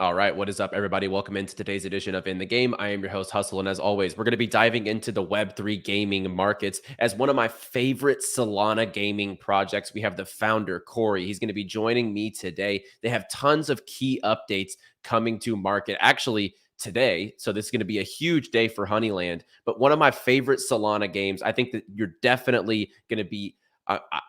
All right, what is up, everybody? Welcome into today's edition of In the Game. I am your host, Hustle, and as always, we're going to be diving into the Web3 gaming markets. As one of my favorite Solana gaming projects, we have the founder, Corey. He's going to be joining me today. They have tons of key updates coming to market, actually today. So this is going to be a huge day for Honeyland. But one of my favorite Solana games, I think that you're definitely going to be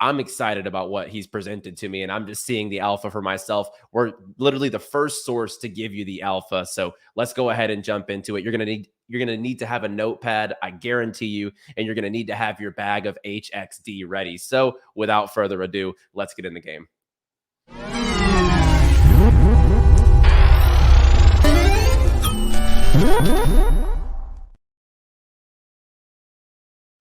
I'm excited about what he's presented to me, and I'm just seeing the alpha for myself. We're literally the first source to give you the alpha. So let's go ahead and jump into it. You're gonna need to have a notepad, I guarantee you, and you're gonna need to have your bag of HXD ready. So without further ado, let's get in the game.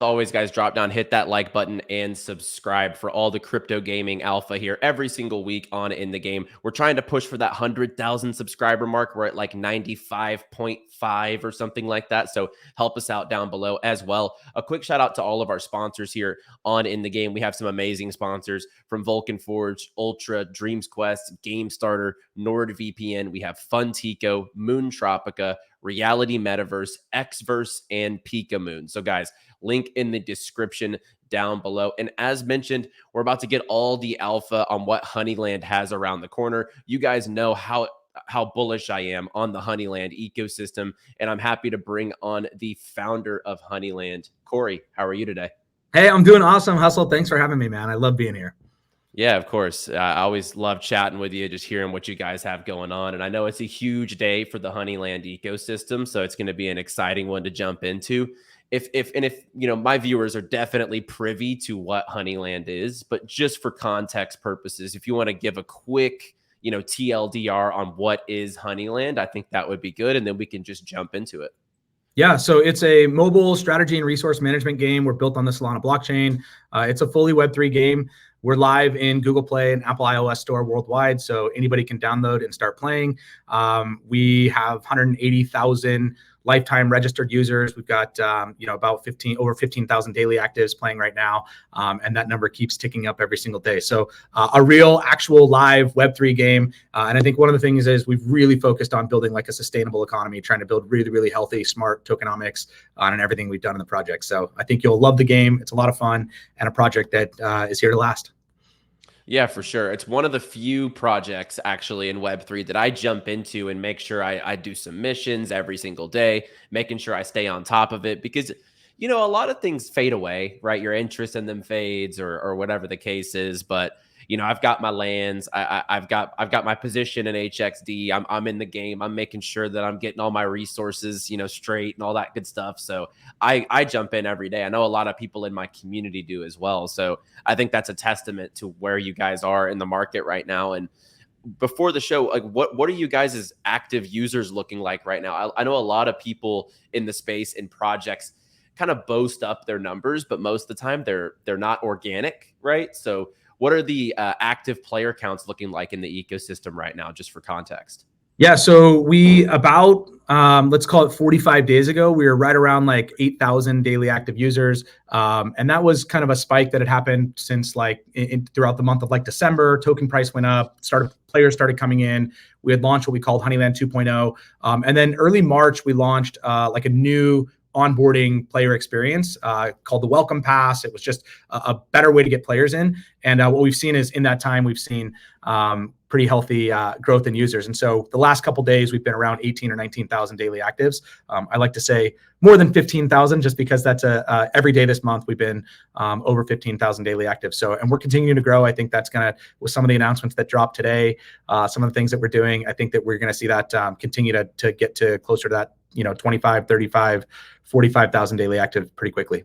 Always, guys, drop down, hit that like button, and subscribe for all the crypto gaming alpha here every single week on In the Game. We're trying to push for that 100,000 subscriber mark. We're at like 95.5 or something like that. So help us out down below as well. A quick shout out to all of our sponsors here on In the Game. We have some amazing sponsors from Vulcan Forge, Ultra, Dreams Quest, Game Starter, NordVPN. We have Funtico, Moon Tropica, Reality Metaverse, Xverse, and PIKA Moon. So guys, link in the description down below. And as mentioned, we're about to get all the alpha on what Honeyland has around the corner. You guys know how bullish I am on the Honeyland ecosystem, and I'm happy to bring on the founder of Honeyland. Corey, how are you today? Hey, I'm doing awesome, Hustle. Thanks for having me, man. I love being here. Yeah, of course. I always love chatting with you, just hearing what you guys have going on. And I know it's a huge day for the Honeyland ecosystem, so it's going to be an exciting one to jump into. If you know, my viewers are definitely privy to what Honeyland is, but just for context purposes, if you want to give a quick, you know, TLDR on what is Honeyland, I think that would be good, and then we can just jump into it. Yeah, so it's a mobile strategy and resource management game. We're built on the Solana blockchain. It's a fully Web3 game. We're live in Google Play and Apple iOS store worldwide, so anybody can download and start playing. We have 180,000 lifetime registered users. We've got you know, about over 15,000 daily actives playing right now, and that number keeps ticking up every single day. So a real, actual live Web3 game. And I think one of the things is we've really focused on building like a sustainable economy, trying to build really, really healthy, smart tokenomics on everything we've done in the project. So I think you'll love the game. It's a lot of fun and a project that is here to last. Yeah, for sure. It's one of the few projects actually in Web3 that I jump into and make sure I do some missions every single day, making sure I stay on top of it because, you know, a lot of things fade away, right? Your interest in them fades or whatever the case is. But, you know, I've got my lands. I've got my position in HXD. I'm in the game. I'm making sure that I'm getting all my resources, you know, straight and all that good stuff. So I jump in every day. I know a lot of people in my community do as well. So I think that's a testament to where you guys are in the market right now. And before the show, like what are you guys' active users looking like right now? I know a lot of people in the space and projects kind of boast up their numbers, but most of the time they're not organic, right? So what are the active player counts looking like in the ecosystem right now, just for context? Yeah, so we about, let's call it 45 days ago, we were right around like 8,000 daily active users. And that was kind of a spike that had happened since like throughout the month of like December. Token price went up, players started coming in. We had launched what we called Honeyland 2.0. And then early March, we launched like a new onboarding player experience called the Welcome Pass. It was just a better way to get players in. And what we've seen is in that time, we've seen pretty healthy growth in users. And so the last couple of days, we've been around 18 or 19,000 daily actives. I like to say more than 15,000 just because that's every day this month, we've been over 15,000 daily actives. So, and we're continuing to grow. I think that's going to, with some of the announcements that dropped today, some of the things that we're doing, I think that we're going to see that continue to get to closer to that, you know, 25, 35, 45,000 daily active pretty quickly.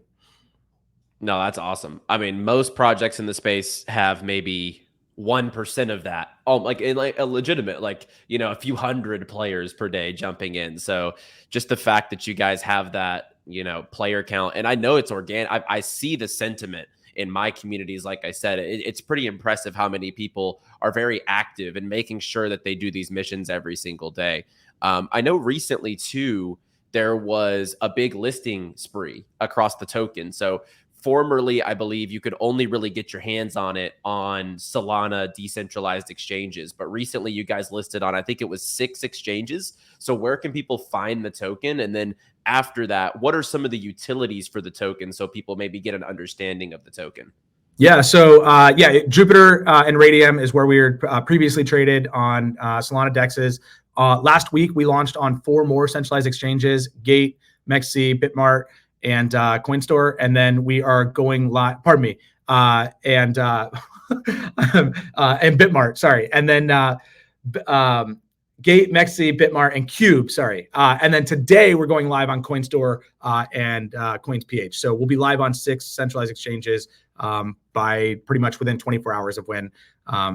No, that's awesome. I mean, most projects in the space have maybe 1% of that. Like in like a legitimate, like, you know, a few hundred players per day jumping in. So just the fact that you guys have that, you know, player count, and I know it's organic. I see the sentiment in my communities. Like I said, it's pretty impressive how many people are very active and making sure that they do these missions every single day. I know recently too, there was a big listing spree across the token. So formerly, I believe you could only really get your hands on it on Solana decentralized exchanges. But recently you guys listed on, I think it was 6 exchanges. So where can people find the token? And then after that, what are some of the utilities for the token so people maybe get an understanding of the token? Yeah, so Jupiter and Raydium is where we were previously traded on Solana dexes. Last week, we launched on 4 more centralized exchanges, Gate, 𝗥𝗡𝗄, Bitmart, and CoinStore. And then we are going live, pardon me, and Bitmart, sorry. And then Gate, 𝗥𝗡𝗄, Bitmart, and Cube, sorry. And then today we're going live on CoinStore and Coins.ph. So we'll be live on 6 centralized exchanges by pretty much within 24 hours of when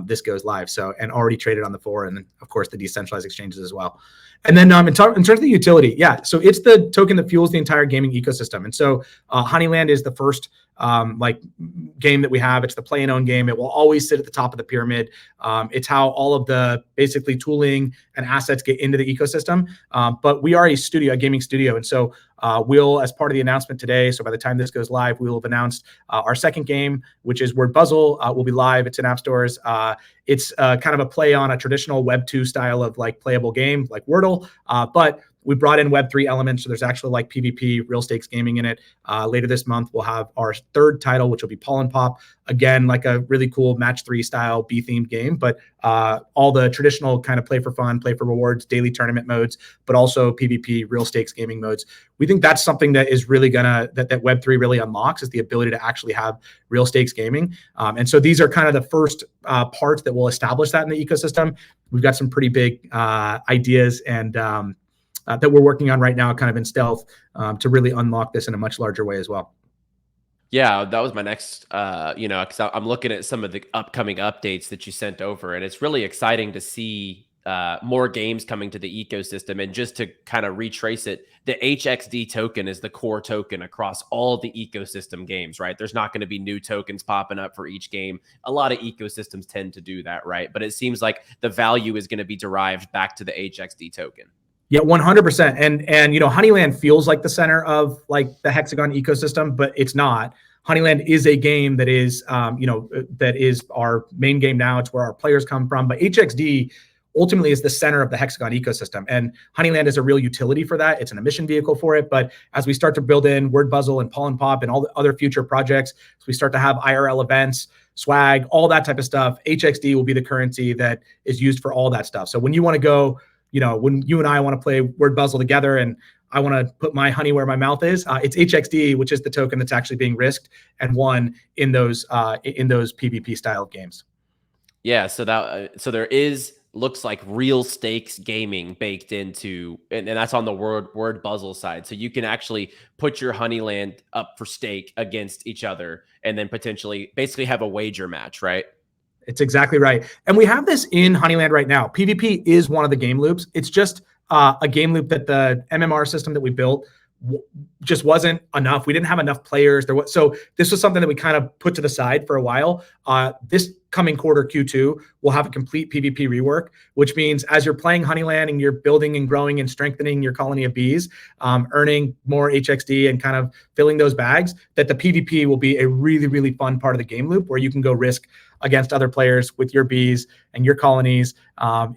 this goes live. So, and already traded on the 4, and then of course the decentralized exchanges as well. And then in terms of the utility, yeah, so it's the token that fuels the entire gaming ecosystem. And so Honeyland is the first game that we have. It's the play and own game. It will always sit at the top of the pyramid. It's how all of the basically tooling and assets get into the ecosystem. But we are a studio, a gaming studio. And so we'll, as part of the announcement today, so by the time this goes live, we will have announced our second game, which is 𝗏𝗏𝗄𝗏. Will be live. It's in app stores. It's kind of a play on a traditional Web 2 style of playable game like Wordle, but we brought in Web 3 elements. So there's actually PvP, real stakes gaming in it. Later this month, we'll have our third title, which will be 𝗏𝗏𝗄𝗏. Again, a really cool match 3 style B-themed game, but all the traditional kind of play for fun, play for rewards, daily tournament modes, but also PvP, real stakes gaming modes. We think that's something that is really that Web 3 really unlocks, is the ability to actually have real stakes gaming. And so these are kind of the first parts that will establish that in the ecosystem. We've got some pretty big ideas and that we're working on right now, kind of in stealth, to really unlock this in a much larger way as well. Yeah, that was my next, because I'm looking at some of the upcoming updates that you sent over, and it's really exciting to see more games coming to the ecosystem. And just to kind of retrace it, the HXD token is the core token across all the ecosystem games, right? There's not going to be new tokens popping up for each game. A lot of ecosystems tend to do that, right? But it seems like the value is going to be derived back to the HXD token. Yeah, 100%. And Honeyland feels like the center of the Hexagon ecosystem, but it's not. Honeyland is a game that is, that is our main game now. It's where our players come from. But HXD ultimately is the center of the Hexagon ecosystem. And Honeyland is a real utility for that. It's an emission vehicle for it. But as we start to build in 𝗏𝗏𝗄𝗏 and 𝗏𝗏𝗄𝗏 and all the other future projects, as we start to have IRL events, swag, all that type of stuff, HXD will be the currency that is used for all that stuff. So when you want to go, when you and I want to play 𝗏𝗏𝗄𝗏 together and I want to put my honey where my mouth is, it's HXD, which is the token that's actually being risked and won in those PvP style games. Yeah, so there looks like real stakes gaming baked into, and that's on the 𝗏𝗏𝗄𝗏 side. So you can actually put your Honeyland up for stake against each other and then potentially basically have a wager match, right? It's exactly right. And we have this in Honeyland right now. PvP is one of the game loops. It's just a game loop that the MMR system that we built just wasn't enough. We didn't have enough players. So this was something that we kind of put to the side for a while. This coming quarter, Q2, we'll have a complete PvP rework, which means as you're playing Honeyland and you're building and growing and strengthening your colony of bees, earning more HXD and kind of filling those bags, that the PvP will be a really, really fun part of the game loop where you can go risk against other players with your bees and your colonies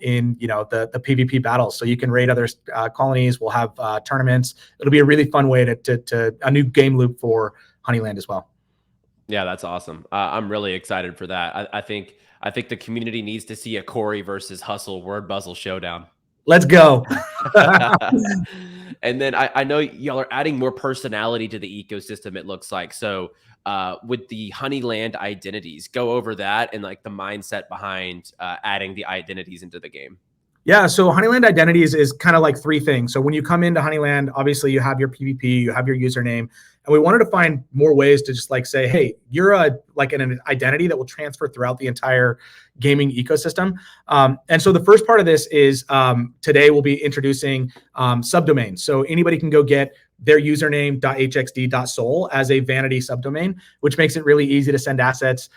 in the PvP battles. So you can raid other colonies. We'll have tournaments. It'll be a really fun way to a new game loop for Honeyland as well. Yeah, that's awesome. I'm really excited for that. I think the community needs to see a Corey versus Hustle 𝗏𝗏𝗄𝗏 showdown. Let's go. And then I know y'all are adding more personality to the ecosystem, it looks like. So with the Honeyland identities, go over that and the mindset behind adding the identities into the game. Yeah, so Honeyland identities is kind of 3 things. So when you come into Honeyland, obviously you have your PvP, you have your username, and we wanted to find more ways to just say, hey, you're an identity that will transfer throughout the entire gaming ecosystem. And so the first part of this is today we'll be introducing subdomains. So anybody can go get their username .hxd.sol as a vanity subdomain, which makes it really easy to send assets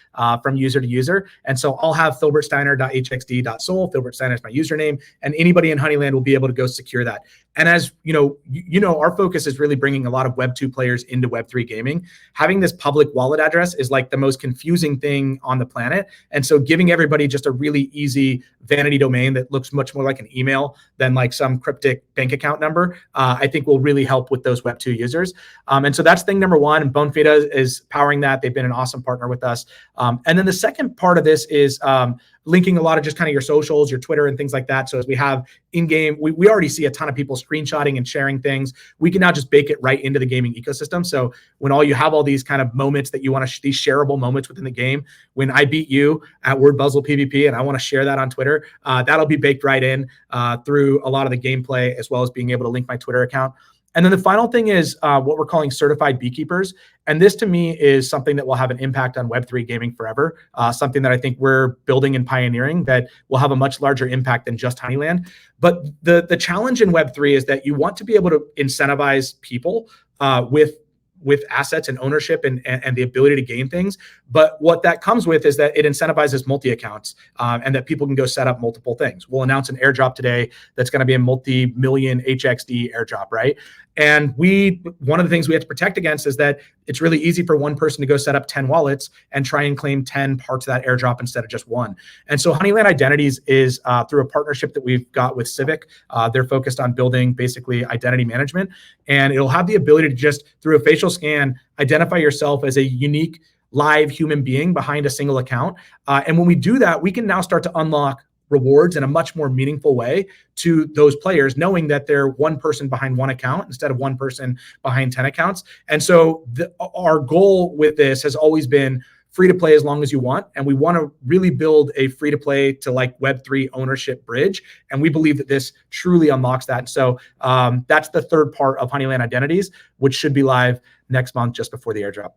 from user to user. And so I'll have 𝗨𝗏𝗏𝗏steiner.hxd.sol. Filbert Steiner is my username, and anybody in Honeyland will be able to go secure that. And as you know, our focus is really bringing a lot of Web2 players into Web3 gaming. Having this public wallet address is like the most confusing thing on the planet. And so giving everybody just a really easy vanity domain that looks much more like an email than like some cryptic bank account number, I think will really help with those Web2 users. And so that's thing number one. And 𝗏𝗏𝗏𝗏 is powering that. They've been an awesome partner with us. And then the second part of this is linking a lot of just kind of your socials, your Twitter and things like that. So as we have in-game, we already see a ton of people screenshotting and sharing things. We can now just bake it right into the gaming ecosystem. So when you have all these kind of moments that you want to, these shareable moments within the game, when I beat you at 𝗏𝗏𝗏𝗏 PvP and I want to share that on Twitter, that'll be baked right in through a lot of the gameplay, as well as being able to link my Twitter account. And then the final thing is what we're calling certified beekeepers. And this to me is something that will have an impact on Web3 gaming forever, something that I think we're building and pioneering that will have a much larger impact than just Honeyland. But the challenge in Web3 is that you want to be able to incentivize people with assets and ownership and the ability to gain things. But what that comes with is that it incentivizes multi-accounts and that people can go set up multiple things. We'll announce an airdrop today that's going to be a multi-million HXD airdrop, right? And one of the things we have to protect against is that it's really easy for one person to go set up 10 wallets and try and claim 10 parts of that airdrop instead of just one. And so Honeyland Identities is through a partnership that we've got with 𝗏𝗏𝗏𝗏. They're focused on building basically identity management, and it'll have the ability to just through a facial scan identify yourself as a unique live human being behind a single account. And when we do that, we can now start to unlock rewards in a much more meaningful way to those players, knowing that they're one person behind one account instead of one person behind 10 accounts. And so our goal with this has always been free to play as long as you want. And we want to really build a free to play to like Web3 ownership bridge. And we believe that this truly unlocks that. So that's the third part of Honeyland Identities, which should be live next month, just before the airdrop.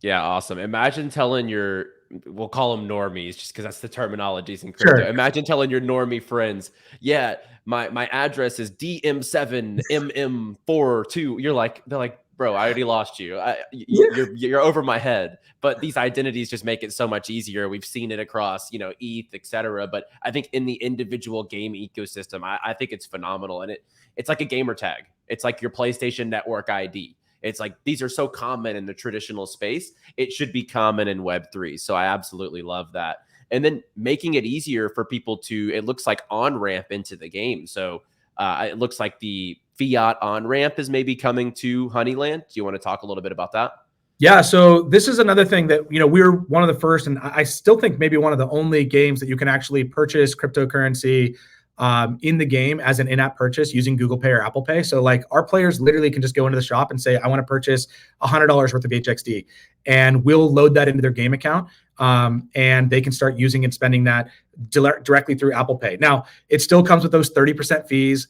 Yeah, awesome. Imagine telling we'll call them normies just because that's the terminologies in crypto. Sure. Imagine telling your normie friends, yeah, my address is DM7MM42. They're like, bro, I already lost you. You're over my head. But these identities just make it so much easier. We've seen it across, ETH, etc. But I think in the individual game ecosystem, I think it's phenomenal. And it's like a gamer tag. It's like your PlayStation Network ID. It's like these are so common in the traditional space. It should be common in Web3. So I absolutely love that. And then making it easier for people to, it looks like on-ramp into the game. So it looks like the fiat on-ramp is maybe coming to Honeyland. Do you want to talk a little bit about that? Yeah, so this is another thing that, we're one of the first, and I still think maybe one of the only games that you can actually purchase cryptocurrency in the game as an in-app purchase using Google Pay or Apple Pay. So like our players literally can just go into the shop and say, I want to purchase $100 worth of HXD, and we'll load that into their game account. And they can start using and spending that directly through Apple Pay. Now, it still comes with those 30% fees,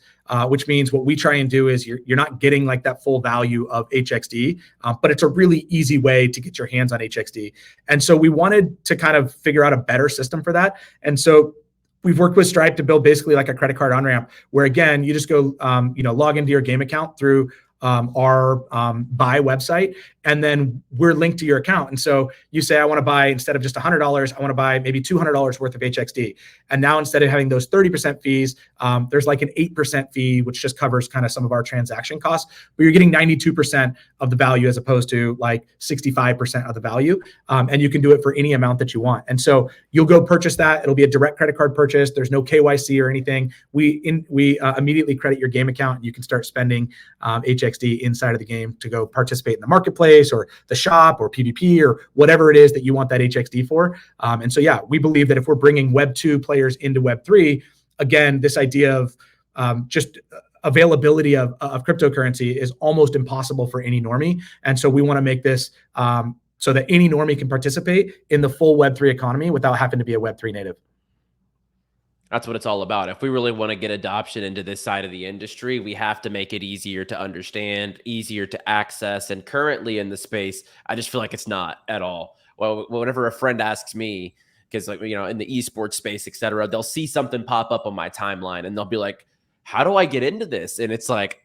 which means what we try and do is you're not getting like that full value of HXD, but it's a really easy way to get your hands on HXD. And so we wanted to kind of figure out a better system for that. And so we've worked with Stripe to build basically like a credit card on-ramp where, again, you just go, log into your game account through our buy website, and then we're linked to your account. And so you say, I want to buy, instead of just $100, I want to buy maybe $200 worth of HXD. And now instead of having those 30% fees, there's like an 8% fee, which just covers kind of some of our transaction costs, but you're getting 92% of the value as opposed to like 65% of the value. And you can do it for any amount that you want. And so you'll go purchase that. It'll be a direct credit card purchase. There's no KYC or anything. We immediately credit your game account, and you can start spending HXD inside of the game to go participate in the marketplace or the shop or PvP or whatever it is that you want that HXD for. And so, yeah, we believe that if we're bringing Web2 players into Web3, again, this idea of just availability of cryptocurrency is almost impossible for any normie. And so we want to make this so that any normie can participate in the full Web3 economy without having to be a Web3 native. That's what it's all about. If we really want to get adoption into this side of the industry, we have to make it easier to understand, easier to access. And currently in the space, I just feel like it's not at all. Well, whenever a friend asks me, because like, in the esports space, et cetera, they'll see something pop up on my timeline and they'll be like, how do I get into this? And it's like,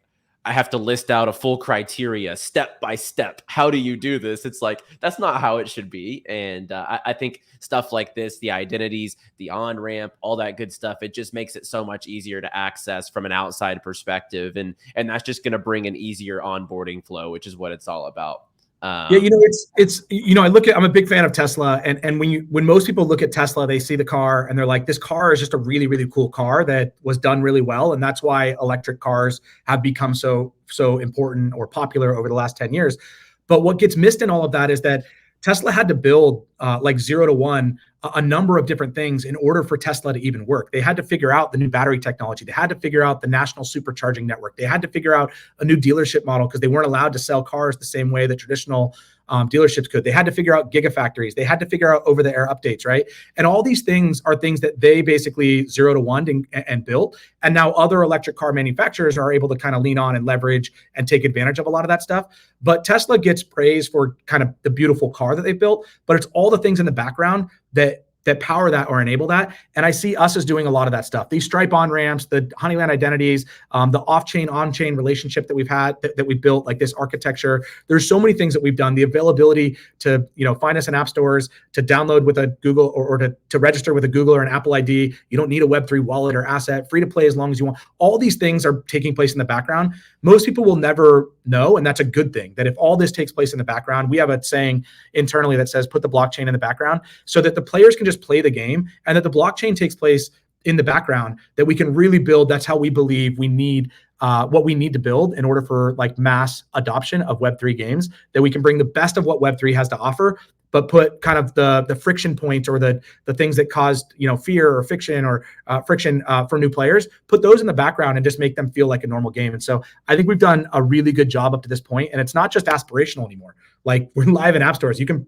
I have to list out a full criteria step by step. How do you do this? It's like, that's not how it should be. And I think stuff like this, the identities, the on-ramp, all that good stuff, it just makes it so much easier to access from an outside perspective. And that's just going to bring an easier onboarding flow, which is what it's all about. Yeah, you know, I'm a big fan of Tesla, and when most people look at Tesla, they see the car and they're like, this car is just a really, really cool car that was done really well, and that's why electric cars have become so important or popular over the last 10 years. But what gets missed in all of that is that Tesla had to build like 0 to 1 a number of different things in order for Tesla to even work. They had to figure out the new battery technology. They had to figure out the national supercharging network. They had to figure out a new dealership model because they weren't allowed to sell cars the same way that traditional dealerships could. They had to figure out gigafactories. They had to figure out over-the-air updates, right? And all these things are things that they basically 0 to 1 and built. And now other electric car manufacturers are able to kind of lean on and leverage and take advantage of a lot of that stuff. But Tesla gets praise for kind of the beautiful car that they built, but it's all the things in the background that power that or enable that. And I see us as doing a lot of that stuff. These Stripe on-ramps, the Honeyland identities, the off-chain, on-chain relationship that we've had, that we built, like this architecture. There's so many things that we've done. The availability to, find us in app stores, to download with a Google or to register with a Google or an Apple ID. You don't need a Web3 wallet or asset, free to play as long as you want. All these things are taking place in the background. Most people will never know, and that's a good thing, that if all this takes place in the background, we have a saying internally that says, put the blockchain in the background, so that the players can just play the game and that the blockchain takes place in the background, that we can really build. That's how we believe we need what we need to build in order for like mass adoption of Web3 games, that we can bring the best of what Web3 has to offer, but put kind of the friction points or the things that caused fear or friction for new players, put those in the background and just make them feel like a normal game. And so I think we've done a really good job up to this point, and it's not just aspirational anymore. Like, we're live in app stores. You can,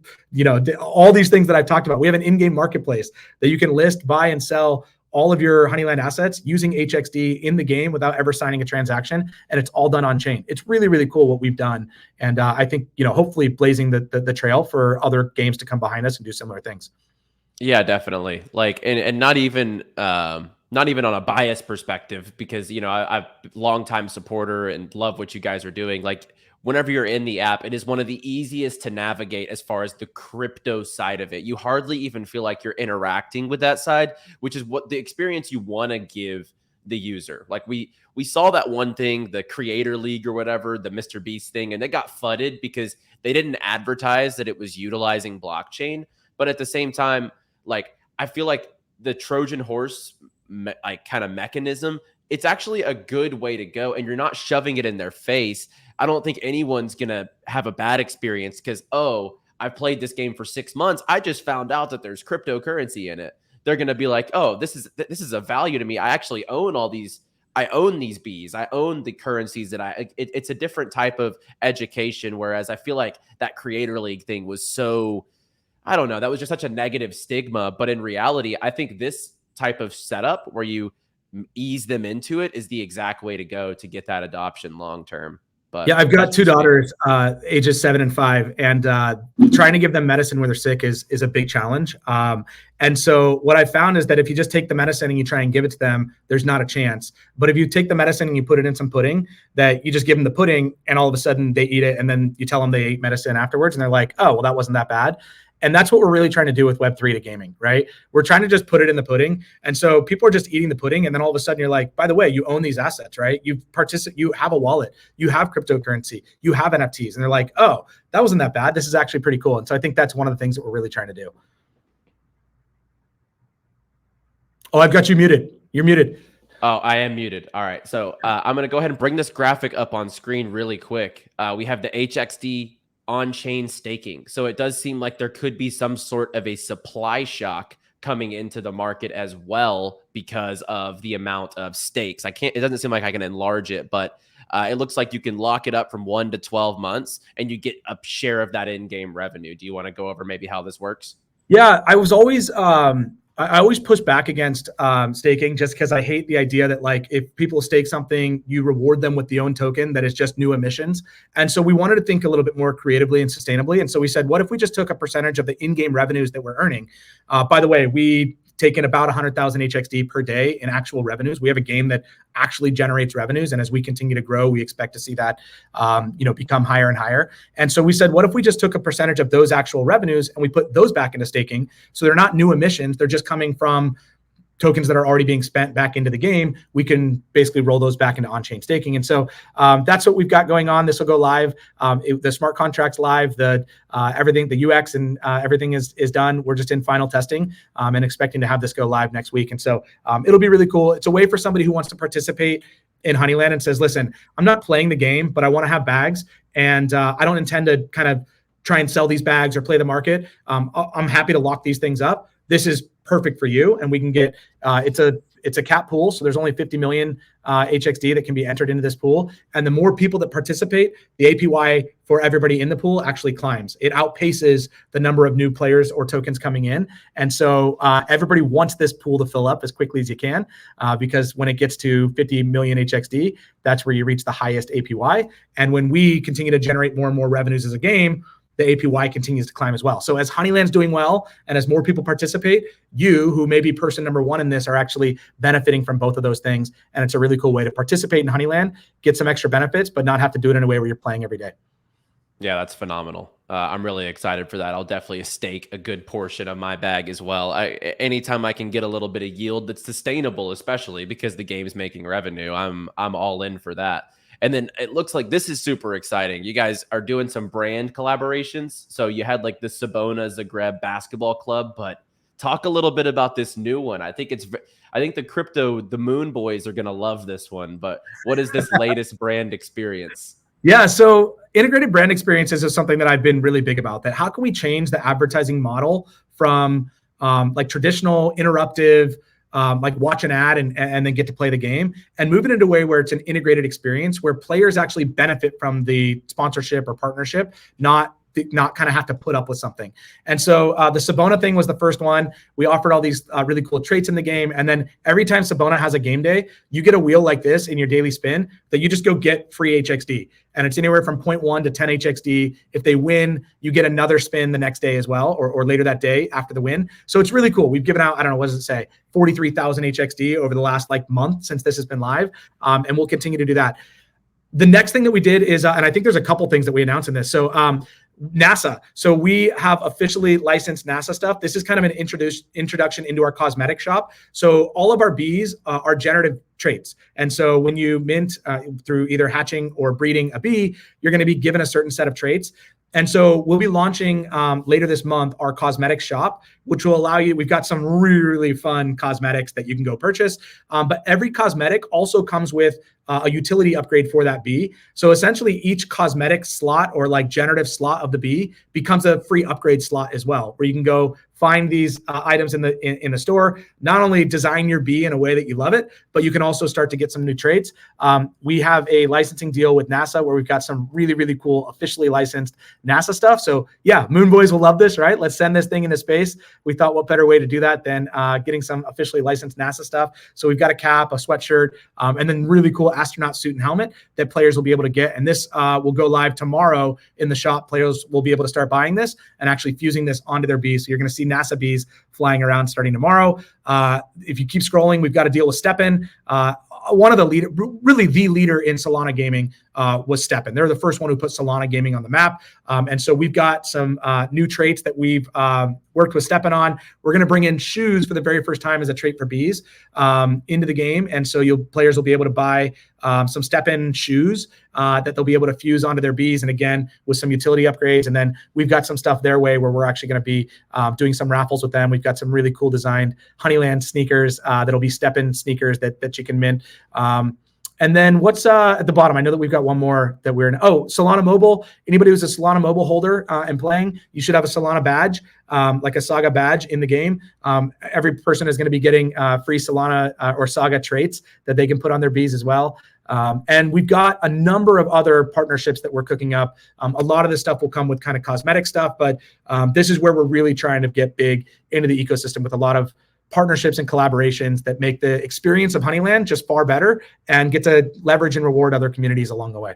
all these things that I've talked about. We have an in-game marketplace that you can list, buy, and sell all of your Honeyland assets using HXD in the game without ever signing a transaction, and it's all done on chain. It's really, really cool what we've done, and I think hopefully blazing the trail for other games to come behind us and do similar things. Yeah, definitely. Like, and not even on a bias perspective, because I'm a longtime supporter and love what you guys are doing. Like, whenever you're in the app, it is one of the easiest to navigate as far as the crypto side of it. You hardly even feel like you're interacting with that side, which is what the experience you want to give the user. Like, we saw that one thing, the Creator League or whatever, the Mr. Beast thing, and they got fudded because they didn't advertise that it was utilizing blockchain. But at the same time, like, I feel like the Trojan horse kind of mechanism, it's actually a good way to go, and you're not shoving it in their face. I don't think anyone's going to have a bad experience because, oh, I've played this game for 6 months. I just found out that there's cryptocurrency in it. They're going to be like, oh, this is a value to me. I actually own all these. I own these bees. I own the currencies that it's a different type of education. Whereas I feel like that Creator League thing was so, I don't know, that was just such a negative stigma. But in reality, I think this type of setup where you ease them into it is the exact way to go to get that adoption long term. But yeah, I've got 2 daughters, ages 7 and 5, and trying to give them medicine when they're sick is a big challenge. And so what I found is that if you just take the medicine and you try and give it to them, there's not a chance. But if you take the medicine and you put it in some pudding, that you just give them the pudding and all of a sudden they eat it, and then you tell them they ate medicine afterwards and they're like, oh, well, that wasn't that bad. And that's what we're really trying to do with Web3 to gaming, right? We're trying to just put it in the pudding. And so people are just eating the pudding. And then all of a sudden you're like, by the way, you own these assets, right? You have a wallet, you have cryptocurrency, you have NFTs. And they're like, oh, that wasn't that bad. This is actually pretty cool. And so I think that's one of the things that we're really trying to do. Oh, I've got you muted. You're muted. Oh, I am muted. All right. So I'm going to go ahead and bring this graphic up on screen really quick. We have the HXD on-chain staking. So it does seem like there could be some sort of a supply shock coming into the market as well because of the amount of stakes. It doesn't seem like I can enlarge it, but it looks like you can lock it up from 1 to 12 months and you get a share of that in-game revenue. Do you want to go over maybe how this works? Yeah, I always push back against staking, just because I hate the idea that, like, if people stake something, you reward them with the own token that is just new emissions. And so we wanted to think a little bit more creatively and sustainably. And so we said, what if we just took a percentage of the in-game revenues that we're earning? By the way, we taken about 100,000 HXD per day in actual revenues. We have a game that actually generates revenues, and as we continue to grow, we expect to see that become higher and higher. And so we said, what if we just took a percentage of those actual revenues and we put those back into staking? So they're not new emissions; they're just coming from tokens that are already being spent back into the game. We can basically roll those back into on-chain staking. And so that's what we've got going on. This will go live. The smart contract's live. The everything, the UX and everything is done. We're just in final testing and expecting to have this go live next week. And so it'll be really cool. It's a way for somebody who wants to participate in Honeyland and says, listen, I'm not playing the game, but I want to have bags. And I don't intend to kind of try and sell these bags or play the market. I'm happy to lock these things up. This is perfect for you, and we can get it's a cap pool, so there's only 50 million HXD that can be entered into this pool, and the more people that participate, the APY for everybody in the pool actually climbs. It outpaces the number of new players or tokens coming in, and so everybody wants this pool to fill up as quickly as you can, because when it gets to 50 million HXD, that's where you reach the highest APY, and when we continue to generate more and more revenues as a game, the APY continues to climb as well. So as Honeyland's doing well, and as more people participate, you, who may be person number one in this, are actually benefiting from both of those things. And it's a really cool way to participate in Honeyland, get some extra benefits, but not have to do it in a way where you're playing every day. Yeah, that's phenomenal. I'm really excited for that. I'll definitely stake a good portion of my bag as well. Anytime I can get a little bit of yield that's sustainable, especially because the game's making revenue, I'm all in for that. And then it looks like this is super exciting. You guys are doing some brand collaborations. So you had like the 𝗏𝗏𝗏𝗏 basketball club, but talk a little bit about this new one. I think the Moon boys are going to love this one, but what is this latest brand experience? Yeah, so integrated brand experiences is something that I've been really big about. That how can we change the advertising model from like traditional interruptive, like watch an ad and then get to play the game, and move it into a way where it's an integrated experience where players actually benefit from the sponsorship or partnership, not kind of have to put up with something. And so the 𝗏𝗏𝗏𝗏 thing was the first one. We offered all these really cool traits in the game. And then every time 𝗏𝗏𝗏𝗏 has a game day, you get a wheel like this in your daily spin that you just go get free HXD. And it's anywhere from 0.1 to 10 HXD. If they win, you get another spin the next day as well, or later that day after the win. So it's really cool. We've given out, I don't know, what does it say? 43,000 HXD over the last like month since this has been live. And we'll continue to do that. The next thing that we did is, and I think there's a couple things that we announced in this. So NASA. So we have officially licensed NASA stuff. This is kind of an introduction into our cosmetic shop. So all of our bees are generative traits. And so when you mint through either hatching or breeding a bee, you're going to be given a certain set of traits. And so we'll be launching later this month our cosmetic shop, which will allow you, we've got some really fun cosmetics that you can go purchase. But every cosmetic also comes with a utility upgrade for that bee. So essentially each cosmetic slot or like generative slot of the bee becomes a free upgrade slot as well, where you can go find these items in the store, not only design your bee in a way that you love it, but you can also start to get some new traits. We have a licensing deal with NASA where we've got some really cool officially licensed NASA stuff. So yeah, Moon Boys will love this, right? Let's send this thing into space. We thought what better way to do that than getting some officially licensed NASA stuff. So we've got a cap, a sweatshirt, and then really cool astronaut suit and helmet that players will be able to get. And this will go live tomorrow in the shop. Players will be able to start buying this and actually fusing this onto their bees. So you're going to see NASA bees flying around starting tomorrow. If you keep scrolling, we've got a deal with 𝗏𝗏𝗏𝗏. One of the leader, really the leader in Solana gaming was 𝗏𝗏𝗏𝗏𝗏. They're the first one who put Solana gaming on the map. And so we've got some new traits that we've worked with 𝗏𝗏𝗏𝗏𝗏 on. We're going to bring in shoes for the very first time as a trait for bees into the game. And so players will be able to buy some 𝗏𝗏𝗏𝗏𝗏 shoes that they'll be able to fuse onto their bees. And again, with some utility upgrades. And then we've got some stuff their way where we're actually going to be doing some raffles with them. We've got some really cool designed Honeyland sneakers that'll be 𝗏𝗏𝗏𝗏𝗏 sneakers that you can mint. And then what's at the bottom? I know that we've got one more that we're in. Oh, Solana Mobile. Anybody who's a Solana Mobile holder and playing, you should have a Solana badge, like a Saga badge in the game. Every person is going to be getting free Solana or Saga traits that they can put on their bees as well. And we've got a number of other partnerships that we're cooking up. A lot of this stuff will come with kind of cosmetic stuff, but this is where we're really trying to get big into the ecosystem with a lot of partnerships and collaborations that make the experience of Honeyland just far better and get to leverage and reward other communities along the way.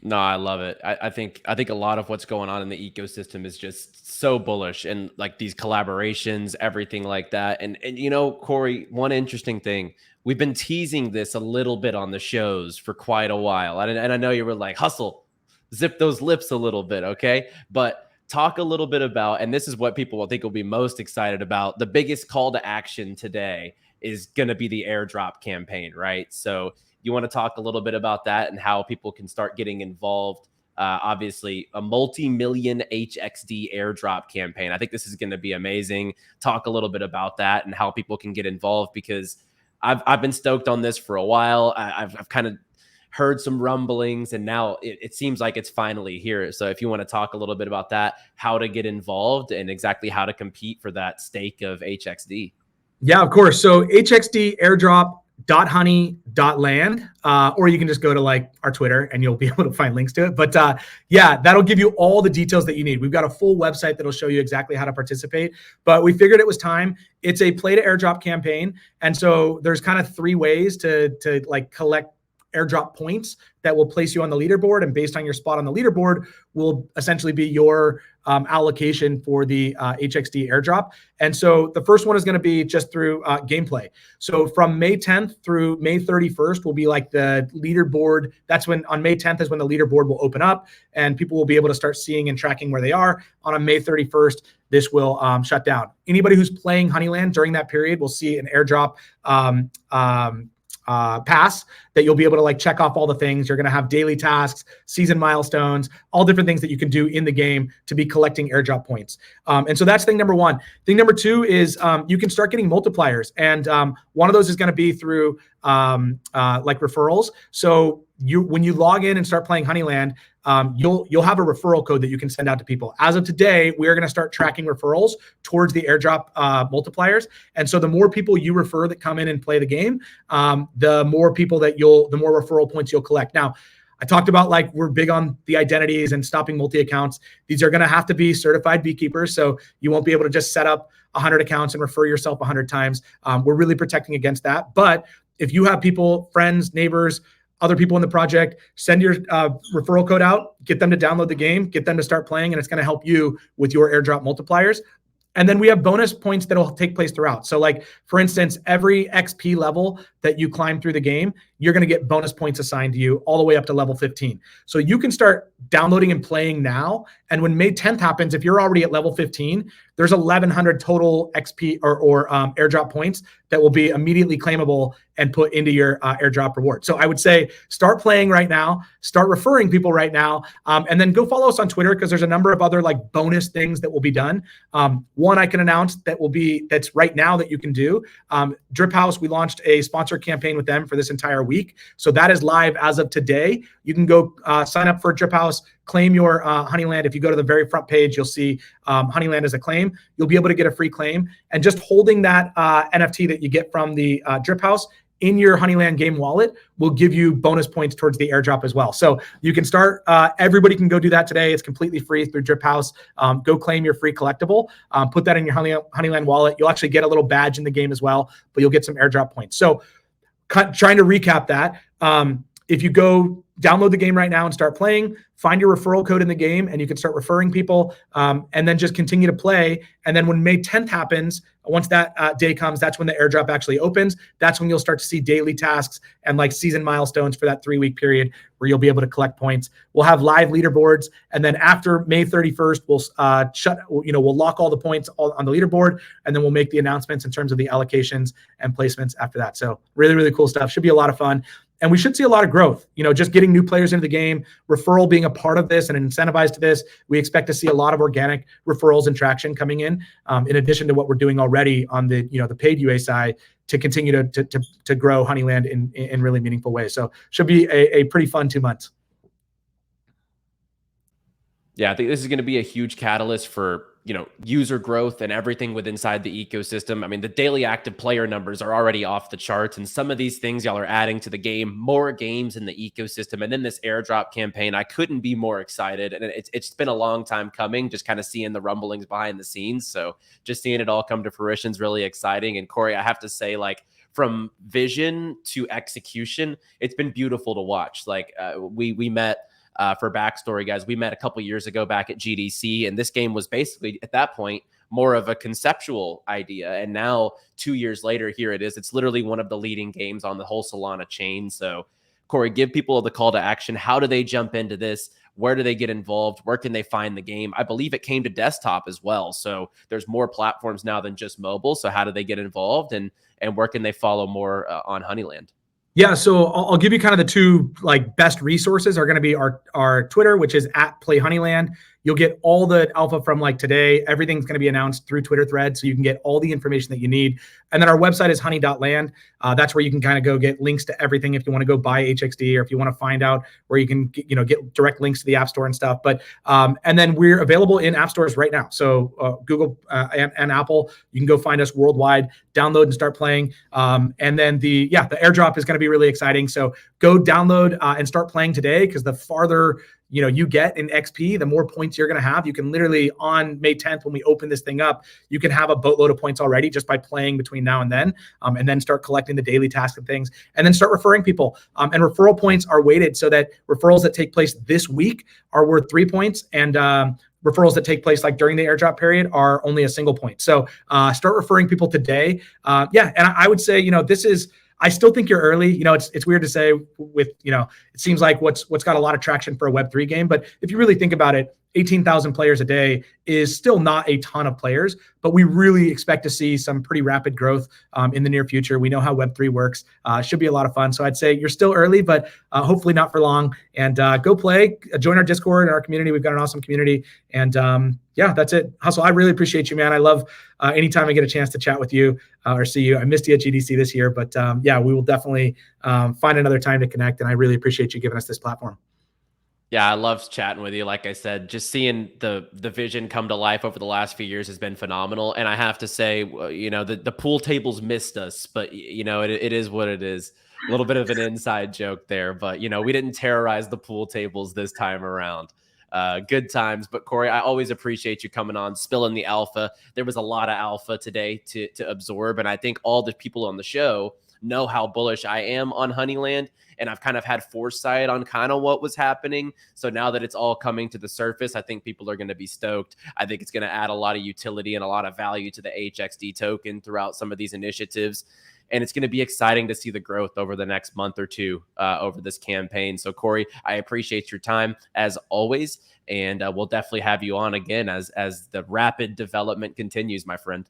No, I love it. I think a lot of what's going on in the ecosystem is just so bullish, and like these collaborations, everything like that. And you know, Corey, one interesting thing, we've been teasing this a little bit on the shows for quite a while. And I know you were like, hustle, zip those lips a little bit, okay? But talk a little bit about, and this is what people will think will be most excited about, the biggest call to action today is going to be the airdrop campaign, right? So you want to talk a little bit about that and how people can start getting involved? Obviously, a multi-million HXD airdrop campaign. I think this is going to be amazing. Talk a little bit about that and how people can get involved, because I've been stoked on this for a while. I've kind of heard some rumblings, and now it seems like it's finally here. So if you want to talk a little bit about that, how to get involved and exactly how to compete for that stake of HXD. Yeah, of course. So HXD airdrop .honey.land, or you can just go to like our Twitter and you'll be able to find links to it. But yeah, that'll give you all the details that you need. We've got a full website that'll show you exactly how to participate, but we figured it was time. It's a play to airdrop campaign. And so there's kind of three ways to like collect airdrop points that will place you on the leaderboard, and based on your spot on the leaderboard will essentially be your allocation for the HXD airdrop. And so the first one is going to be just through gameplay. So from May 10th through May 31st will be like the leaderboard. That's when on May 10th is when the leaderboard will open up and people will be able to start seeing and tracking where they are. On May 31st, this will shut down. Anybody who's playing Honeyland during that period will see an airdrop pass that you'll be able to like check off all the things. You're going to have daily tasks, season milestones, all different things that you can do in the game to be collecting airdrop points. And so that's thing number one. Thing number two is you can start getting multipliers. And one of those is going to be through like referrals. So when you log in and start playing Honeyland, you'll have a referral code that you can send out to people. As of today, we are going to start tracking referrals towards the airdrop multipliers. And so the more people you refer that come in and play the game, the more people that the more referral points you'll collect. Now, I talked about like we're big on the identities and stopping multi-accounts. These are going to have to be certified beekeepers. So you won't be able to just set up 100 accounts and refer yourself 100 times. We're really protecting against that. But if you have people, friends, neighbors, other people in the project, send your referral code out, get them to download the game, get them to start playing, and it's going to help you with your airdrop multipliers. And then we have bonus points that'll take place throughout. So like, for instance, every XP level that you climb through the game, you're going to get bonus points assigned to you all the way up to level 15. So you can start downloading and playing now. And when May 10th happens, if you're already at level 15, there's 1,100 total XP or airdrop points that will be immediately claimable and put into your airdrop reward. So I would say start playing right now, start referring people right now, and then go follow us on Twitter because there's a number of other like bonus things that will be done. One I can announce that's right now that you can do. 𝗏𝗏𝗄𝗏, we launched a sponsored campaign with them for this entire week. So that is live as of today. You can go sign up for 𝗏𝗏𝗄𝗏, claim your Honeyland. If you go to the very front page, you'll see Honeyland as a claim. You'll be able to get a free claim. And just holding that NFT that you get from the 𝗏𝗏𝗄𝗏 in your Honeyland game wallet will give you bonus points towards the airdrop as well. So you can start, everybody can go do that today. It's completely free through 𝗏𝗏𝗄𝗏. Go claim your free collectible, put that in your Honeyland wallet. You'll actually get a little badge in the game as well, but you'll get some airdrop points. So trying to recap that, if you go download the game right now and start playing, find your referral code in the game and you can start referring people, and then just continue to play. And then when May 10th happens, once that day comes, that's when the airdrop actually opens. That's when you'll start to see daily tasks and like season milestones for that 3-week period where you'll be able to collect points. We'll have live leaderboards. And then after May 31st, we'll lock all the points on the leaderboard, and then we'll make the announcements in terms of the allocations and placements after that. So really, really cool stuff. Should be a lot of fun. And we should see a lot of growth, just getting new players into the game, referral being a part of this and incentivized to this. We expect to see a lot of organic referrals and traction coming in addition to what we're doing already on the, the paid UA side to continue to grow Honeyland in really meaningful ways. So should be a pretty fun 2 months. Yeah, I think this is going to be a huge catalyst for, user growth and everything with inside the ecosystem. I mean, the daily active player numbers are already off the charts, and some of these things y'all are adding to the game, more games in the ecosystem. And then this airdrop campaign, I couldn't be more excited. And it's been a long time coming, just kind of seeing the rumblings behind the scenes. So just seeing it all come to fruition is really exciting. And Corey, I have to say, like, from vision to execution, it's been beautiful to watch. Like we met For backstory, guys, we met a couple years ago back at GDC, and this game was basically at that point more of a conceptual idea. And now 2 years later, here it is. It's literally one of the leading games on the whole Solana chain. So Corey, give people the call to action. How do they jump into this? Where do they get involved? Where can they find the game? I believe it came to desktop as well. So there's more platforms now than just mobile. So how do they get involved, and where can they follow more on Honeyland? Yeah, so I'll give you kind of the two like best resources are going to be our Twitter, which is @PlayHoneyland. You'll get all the alpha from like today. Everything's going to be announced through Twitter thread, so you can get all the information that you need. And then our website is honey.land. That's where you can kind of go get links to everything if you want to go buy HXD, or if you want to find out where you can get direct links to the App Store and stuff. But and then we're available in app stores right now. So Google and Apple, you can go find us worldwide, download and start playing. And then the airdrop is going to be really exciting. So go download and start playing today, because the farther you get in XP, the more points you're going to have. You can literally on May 10th, when we open this thing up, you can have a boatload of points already just by playing between now and then start collecting the daily tasks and things, and then start referring people. And referral points are weighted so that referrals that take place this week are worth 3 points, and referrals that take place like during the airdrop period are only a single point. So start referring people today. And I would say, I still think you're early. It's weird to say with, it seems like what's got a lot of traction for a Web3 game. But if you really think about it, 18,000 players a day is still not a ton of players, but we really expect to see some pretty rapid growth in the near future. We know how Web3 works. Should be a lot of fun. So I'd say you're still early, but hopefully not for long. And go play, join our Discord and our community. We've got an awesome community. And that's it. Hustle, I really appreciate you, man. I love anytime I get a chance to chat with you or see you. I missed you at GDC this year, but we will definitely find another time to connect. And I really appreciate you giving us this platform. Yeah, I love chatting with you. Like I said, just seeing the vision come to life over the last few years has been phenomenal. And I have to say, the pool tables missed us, but it is what it is. A little bit of an inside joke there, but we didn't terrorize the pool tables this time around. Good times. But Corey, I always appreciate you coming on, spilling the alpha. There was a lot of alpha today to absorb, and I think all the people on the show know how bullish I am on Honeyland, and I've kind of had foresight on kind of what was happening. So now that it's all coming to the surface, I think people are going to be stoked. I think it's going to add a lot of utility and a lot of value to the HXD token throughout some of these initiatives. And it's going to be exciting to see the growth over the next month or two over this campaign. So Corey, I appreciate your time as always. And we'll definitely have you on again as the rapid development continues, my friend.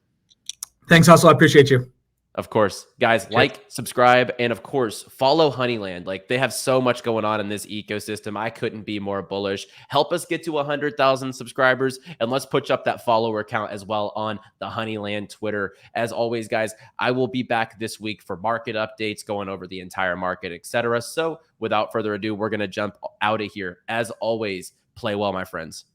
Thanks, Hustle. I appreciate you. Of course, guys, like, subscribe, and of course, follow Honeyland. Like, they have so much going on in this ecosystem. I couldn't be more bullish. Help us get to 100,000 subscribers, and let's push up that follower count as well on the Honeyland Twitter. As always, guys, I will be back this week for market updates, going over the entire market, etc. So without further ado, we're going to jump out of here. As always, play well, my friends.